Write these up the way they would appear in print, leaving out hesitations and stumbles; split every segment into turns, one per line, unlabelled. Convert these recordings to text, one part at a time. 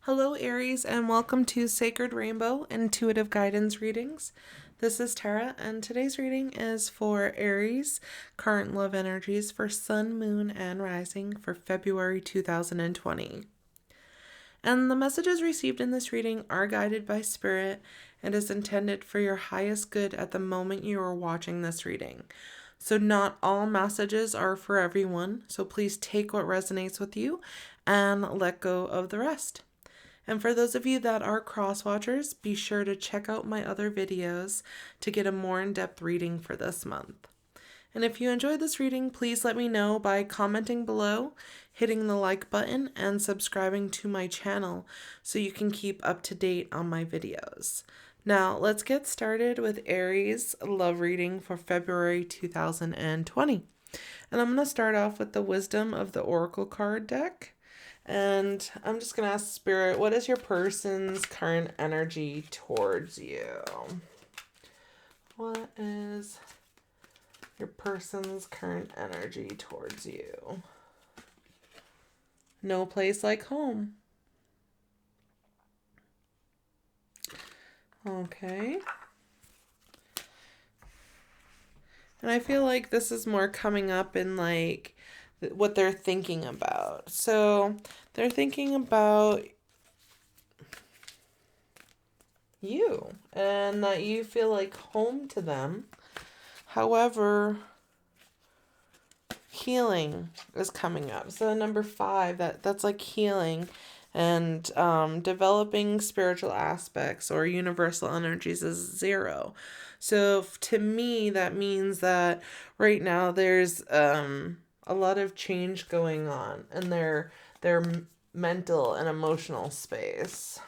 Hello, Aries, and welcome to Sacred Rainbow Intuitive Guidance Readings. This is Tara, and today's reading is for Aries, current love energies for Sun, Moon, and Rising for February 2020. And the messages received in this reading are guided by Spirit and is intended for your highest good at the moment you are watching this reading. So not all messages are for everyone, so please take what resonates with you and let go of the rest. And for those of you that are cross-watchers, be sure to check out my other videos to get a more in-depth reading for this month. And if you enjoyed this reading, please let me know by commenting below, hitting the like button, and subscribing to my channel so you can keep up to date on my videos. Now, let's get started with Aries love reading for February 2020. And I'm going to start off with the Wisdom of the Oracle card deck. And I'm just going to ask Spirit, what is your person's current energy towards you? What is your person's current energy towards you? No place like home. Okay. And I feel like this is more coming up in like what they're thinking about. So they're thinking about you and that you feel like home to them. However, healing is coming up. So number 5, that's like healing and developing spiritual aspects or universal energies is 0. So to me, that means that right now there's a lot of change going on in their mental and emotional space.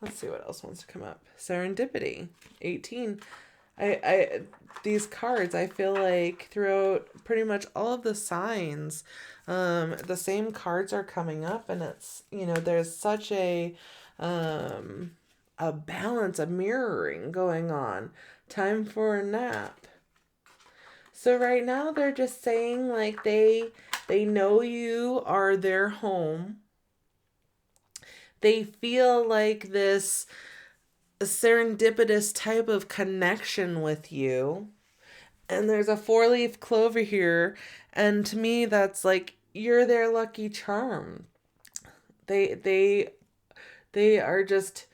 Let's see what else wants to come up. Serendipity, 18. I these cards, I feel like throughout pretty much all of the signs, the same cards are coming up, and it's, there's such a balance, a mirroring going on. Time for a nap. So right now they're just saying like they know you are their home. They feel like this serendipitous type of connection with you. And there's a 4-leaf clover here, and to me that's like you're their lucky charm. They are just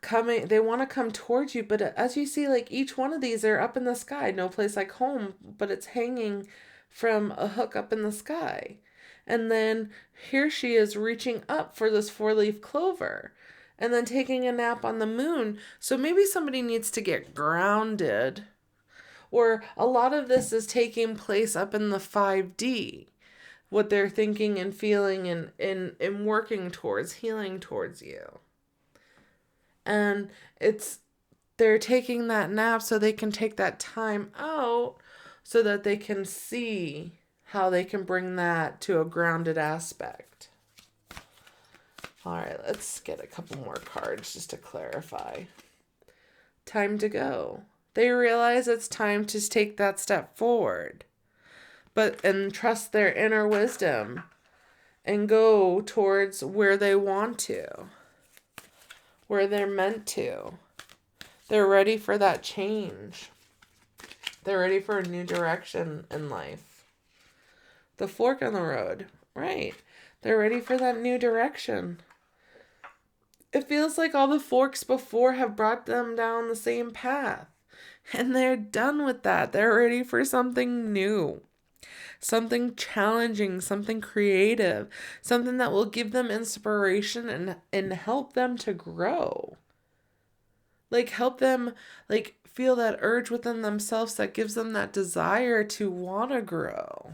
coming, they want to come towards you, but as you see, like each one of these are up in the sky, no place like home, but it's hanging from a hook up in the sky. And then here she is reaching up for this 4-leaf clover and then taking a nap on the moon. So maybe somebody needs to get grounded, or a lot of this is taking place up in the 5D, what they're thinking and feeling and working towards, healing towards you. And they're taking that nap so they can take that time out so that they can see how they can bring that to a grounded aspect. All right, let's get a couple more cards just to clarify. Time to go. They realize it's time to take that step forward, and trust their inner wisdom and go towards where they want to, where they're meant to. They're ready for that change. They're ready for a new direction in life. The fork in the road, right? They're ready for that new direction. It feels like all the forks before have brought them down the same path. And they're done with that. They're ready for something new. Something challenging, something creative, something that will give them inspiration and help them to grow. Like help them like feel that urge within themselves that gives them that desire to want to grow.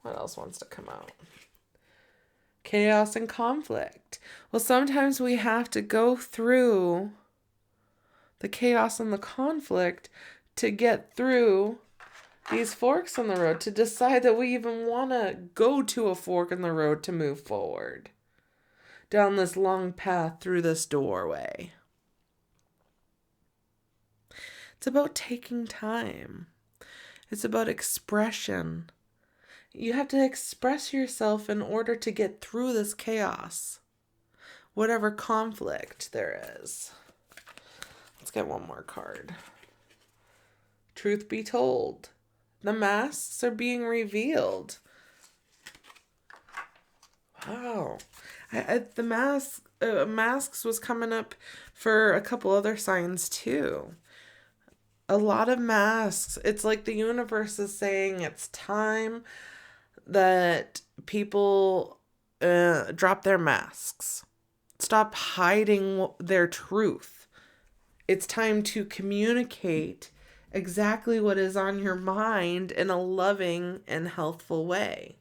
What else wants to come out? Chaos and conflict. Well, sometimes we have to go through the chaos and the conflict to get through these forks in the road, to decide that we even want to go to a fork in the road to move forward down this long path through this doorway. It's about taking time. It's about expression. You have to express yourself in order to get through this chaos, whatever conflict there is. Let's get one more card. Truth be told, the masks are being revealed. Wow. The masks was coming up for a couple other signs too. A lot of masks. It's like the universe is saying it's time that people drop their masks. Stop hiding their truth. It's time to communicate exactly what is on your mind in a loving and healthful way.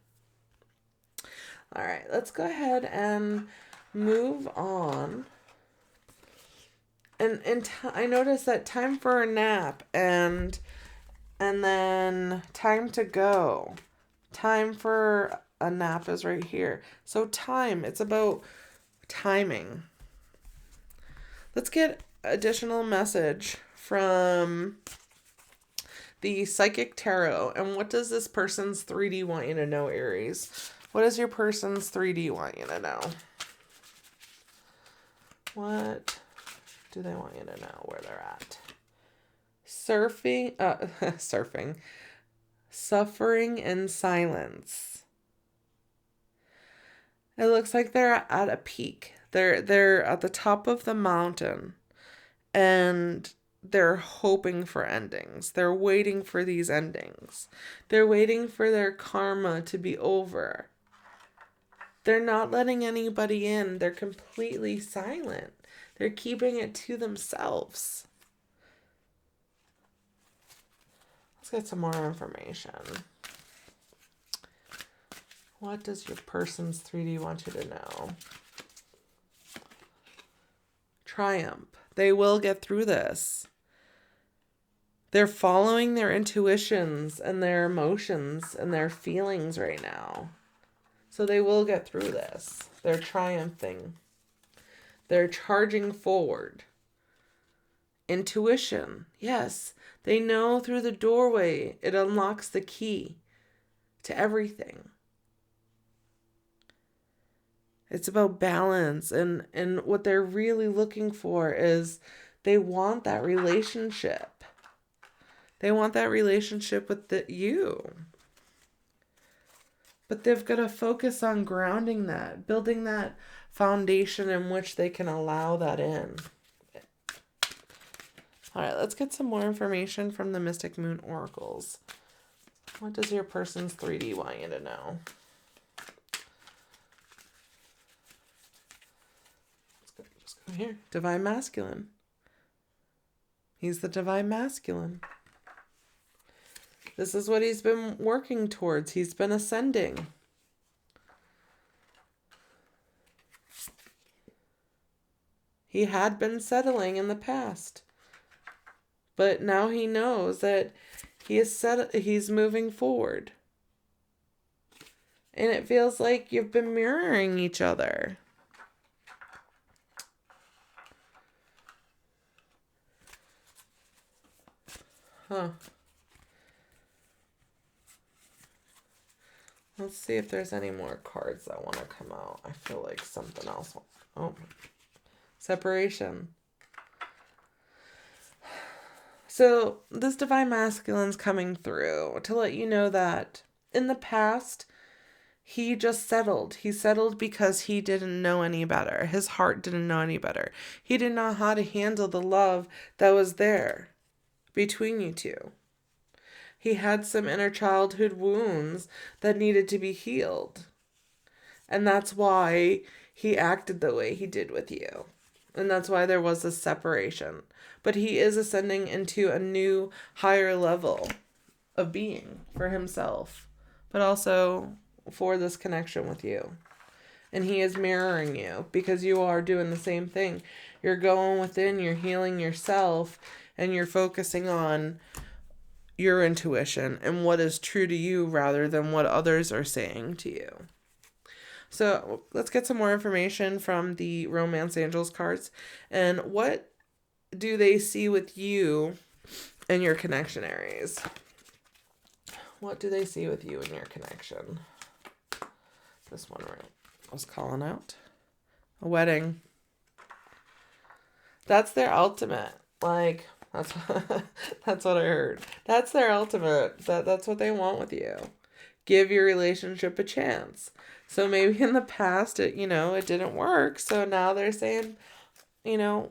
All right, let's go ahead and move on. And I noticed that time for a nap and then time to go. Time for a nap is right here. So time, it's about timing. Let's get additional message from the Psychic Tarot. And what does this person's 3D want you to know, Aries? What does your person's 3D want you to know? What do they want you to know where they're at? Surfing. Suffering in silence. It looks like they're at a peak. They're at the top of the mountain and they're hoping for endings. They're waiting for these endings. They're waiting for their karma to be over. They're not letting anybody in. They're completely silent. They're keeping it to themselves. Let's get some more information. What does your person's 3D want you to know? Triumph. They will get through this. They're following their intuitions and their emotions and their feelings right now. So they will get through this. They're triumphing. They're charging forward. Intuition. Yes, they know through the doorway it unlocks the key to everything. It's about balance, and what they're really looking for is they want that relationship. They want that relationship with you. But they've got to focus on grounding that, building that foundation in which they can allow that in. All right, let's get some more information from the Mystic Moon Oracles. What does your person's 3D want you to know? Just go here. Divine Masculine. He's the Divine Masculine. This is what he's been working towards. He's been ascending. He had been settling in the past. But now he knows that he's moving forward. And it feels like you've been mirroring each other. Huh. Let's see if there's any more cards that want to come out. I feel like something else. Oh. Separation. So this Divine Masculine's coming through to let you know that in the past, he just settled. He settled because he didn't know any better. His heart didn't know any better. He didn't know how to handle the love that was there between you two. He had some inner childhood wounds that needed to be healed. And that's why he acted the way he did with you. And that's why there was this separation. But he is ascending into a new, higher level of being for himself, but also for this connection with you. And he is mirroring you because you are doing the same thing. You're going within, you're healing yourself, and you're focusing on your intuition and what is true to you rather than what others are saying to you. So let's get some more information from the Romance Angels cards. And what do they see with you and your connection, Aries? What do they see with you in your connection? This one was calling out. A wedding. That's their ultimate. Like, that's what I heard. That's their ultimate. That's what they want with you. Give your relationship a chance. So maybe in the past, it didn't work. So now they're saying, maybe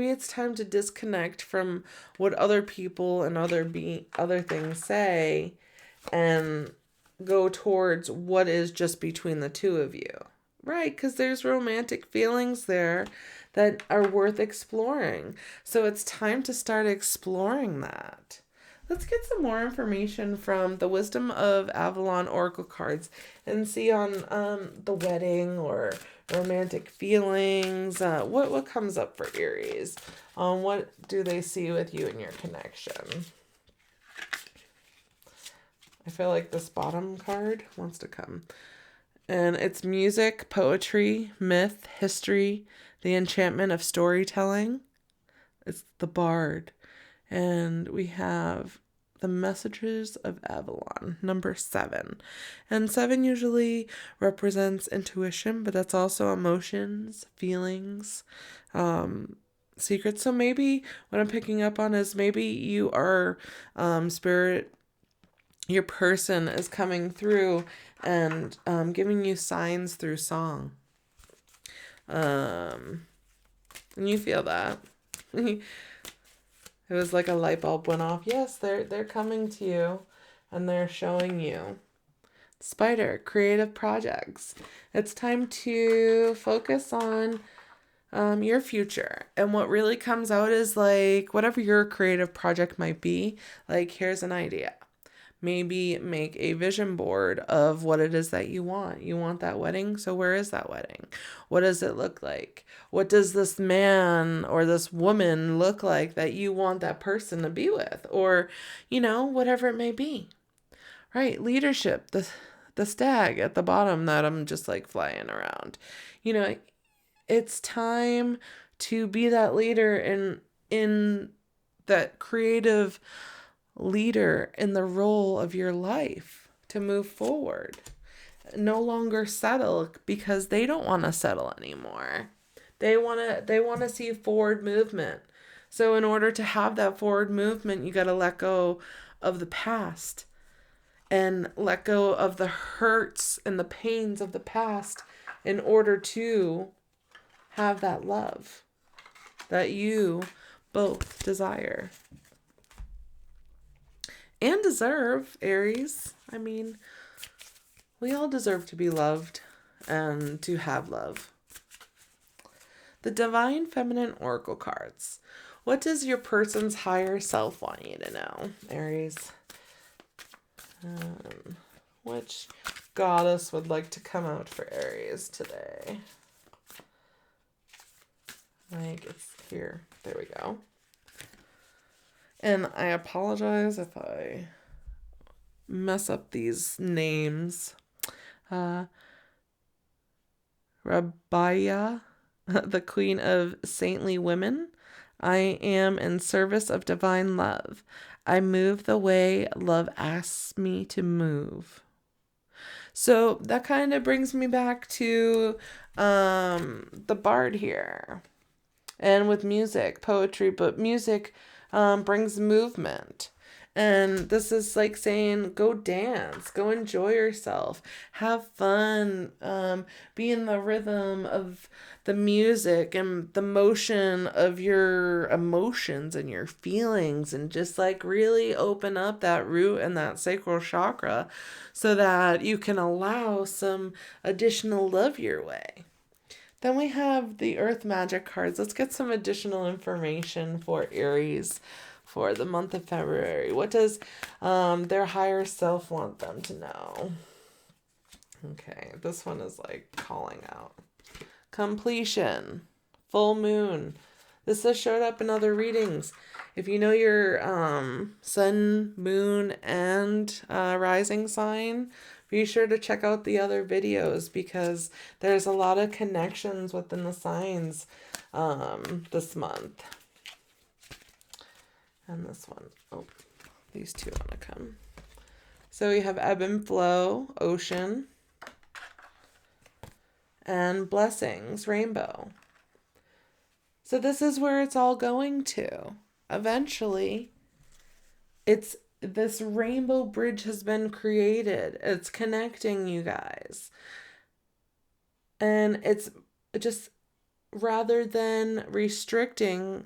it's time to disconnect from what other people and other things say and go towards what is just between the two of you. Right, because there's romantic feelings there that are worth exploring. So it's time to start exploring that. Let's get some more information from the Wisdom of Avalon Oracle cards and see on the wedding or romantic feelings. What comes up for Aries? What do they see with you in your connection? I feel like this bottom card wants to come. And it's music, poetry, myth, history, the enchantment of storytelling. It's the Bard. And we have the Messages of Avalon, number 7. And 7 usually represents intuition, but that's also emotions, feelings, secrets. So maybe what I'm picking up on is maybe you are spirit, your person is coming through and giving you signs through song. And you feel that. It was like a light bulb went off. Yes, they're coming to you and they're showing you. Spider, creative projects. It's time to focus on your future. And what really comes out is like whatever your creative project might be, like here's an idea. Maybe make a vision board of what it is that you want. You want that wedding, so where is that wedding? What does it look like? What does this man or this woman look like that you want that person to be with? Or, whatever it may be. Right? Leadership, the stag at the bottom that I'm just like flying around. It's time to be that leader in that creative leader in the role of your life to move forward. No longer settle, because they don't want to settle anymore. They want to see forward movement. So in order to have that forward movement, you got to let go of the past and let go of the hurts and the pains of the past in order to have that love that you both desire. And deserve, Aries. I mean, we all deserve to be loved and to have love. The Divine Feminine Oracle cards. What does your person's higher self want you to know, Aries? Which goddess would like to come out for Aries today? Like, it's here. There we go. And I apologize if I mess up these names. Rabbiah, the Queen of Saintly Women. I am in service of divine love. I move the way love asks me to move. So that kind of brings me back to the Bard here. And with music, poetry, but music brings movement. And this is like saying, go dance, go enjoy yourself, have fun, be in the rhythm of the music and the motion of your emotions and your feelings, and just like really open up that root and that sacral chakra so that you can allow some additional love your way. Then we have the Earth Magic cards. Let's get some additional information for Aries for the month of February. What does their higher self want them to know? Okay, this one is like calling out. Completion. Full moon. This has showed up in other readings. If you know your sun, moon, and rising sign, be sure to check out the other videos, because there's a lot of connections within the signs this month. And this one, These two want to come. So we have ebb and flow, ocean, and blessings, rainbow. So this is where it's all going to. Eventually, this rainbow bridge has been created. It's connecting you guys. And it's just, rather than restricting,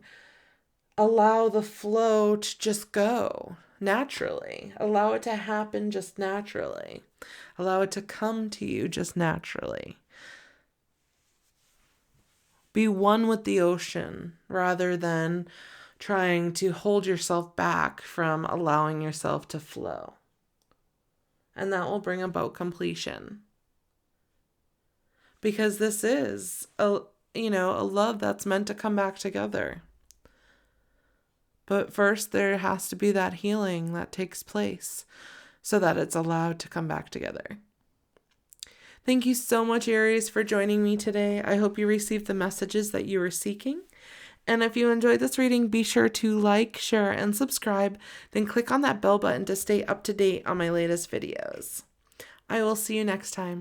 allow the flow to just go naturally. Allow it to happen just naturally. Allow it to come to you just naturally. Be one with the ocean rather than trying to hold yourself back from allowing yourself to flow. And that will bring about completion. Because this is a love that's meant to come back together. But first, there has to be that healing that takes place so that it's allowed to come back together. Thank you so much, Aries, for joining me today. I hope you received the messages that you were seeking. And if you enjoyed this reading, be sure to like, share, and subscribe. Then click on that bell button to stay up to date on my latest videos. I will see you next time.